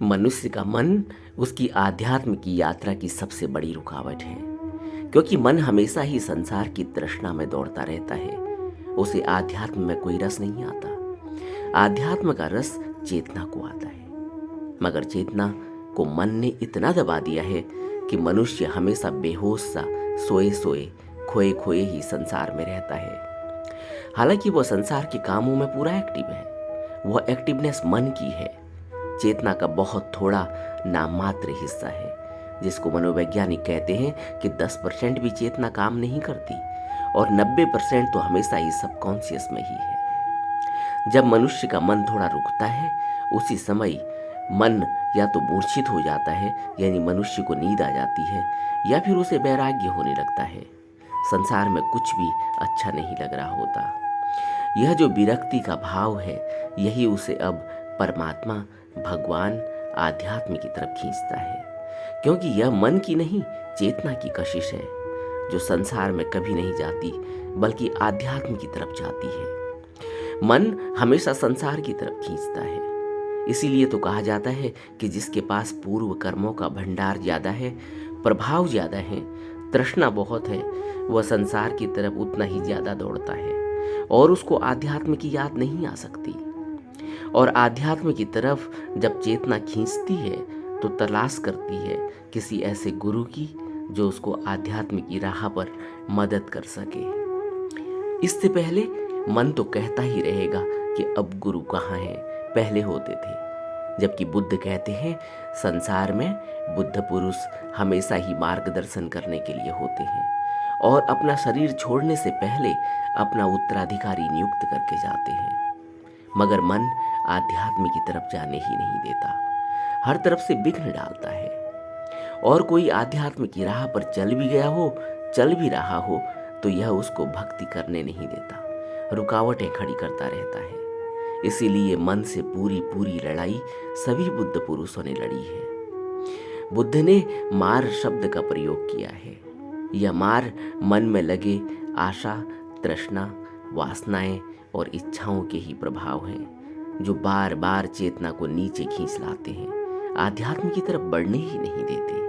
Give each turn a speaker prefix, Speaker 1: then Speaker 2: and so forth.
Speaker 1: मनुष्य का मन उसकी आध्यात्म की यात्रा की सबसे बड़ी रुकावट है, क्योंकि मन हमेशा ही संसार की तृष्णा में दौड़ता रहता है। उसे आध्यात्म में कोई रस नहीं आता। आध्यात्म का रस चेतना को आता है, मगर चेतना को मन ने इतना दबा दिया है कि मनुष्य हमेशा बेहोश सा सोए सोए खोए खोए ही संसार में रहता है। हालांकि वह संसार के कामों में पूरा एक्टिव है। वह एक्टिवनेस मन की है। चेतना का बहुत थोड़ा नाममात्र हिस्सा है, जिसको मनोवैज्ञानिक कहते हैं कि 10% भी चेतना काम नहीं करती और 90% तो हमेशा ही सबकॉन्शियस में ही है। जब मनुष्य का मन थोड़ा रुकता है, उसी समय मन या तो मूर्छित हो जाता है, यानी मनुष्य को नींद आ जाती है, या फिर उसे वैराग्य होने लगता है। संसार में कुछ भी अच्छा नहीं लग रहा होता। यह जो विरक्ति का भाव है, यही उसे अब परमात्मा, भगवान, आध्यात्म की तरफ खींचता है, क्योंकि यह मन की नहीं, चेतना की कशिश है, जो संसार में कभी नहीं जाती बल्कि आध्यात्म की तरफ जाती है। मन हमेशा संसार की तरफ खींचता है। इसीलिए तो कहा जाता है कि जिसके पास पूर्व कर्मों का भंडार ज्यादा है, प्रभाव ज्यादा है, तृष्णा बहुत है, वह संसार की तरफ उतना ही ज्यादा दौड़ता है और उसको आध्यात्म की याद नहीं आ सकती। और आध्यात्म की तरफ जब चेतना खींचती है तो तलाश करती है किसी ऐसे गुरु की जो उसको आध्यात्म की राह पर मदद कर सके। इससे पहले मन तो कहता ही रहेगा कि अब गुरु कहाँ है, पहले होते थे। जबकि बुद्ध कहते हैं संसार में बुद्ध पुरुष हमेशा ही मार्गदर्शन करने के लिए होते हैं और अपना शरीर छोड़ने से पहले अपना उत्तराधिकारी नियुक्त करके जाते हैं। मगर मन आध्यात्म की तरफ जाने ही नहीं देता, हर तरफ से विघ्न डालता है। और कोई आध्यात्म की राह पर चल भी गया हो, चल भी रहा हो, तो यह उसको भक्ति करने नहीं देता, रुकावटें खड़ी करता रहता है। इसीलिए मन से पूरी पूरी लड़ाई सभी बुद्ध पुरुषों ने लड़ी है। बुद्ध ने मार शब्द का प्रयोग किया है। यह मार मन में लगे आशा, तृष्णा, वासनाएं और इच्छाओं के ही प्रभाव हैं, जो बार बार चेतना को नीचे खींच लाते हैं, आध्यात्म की तरफ बढ़ने ही नहीं देते।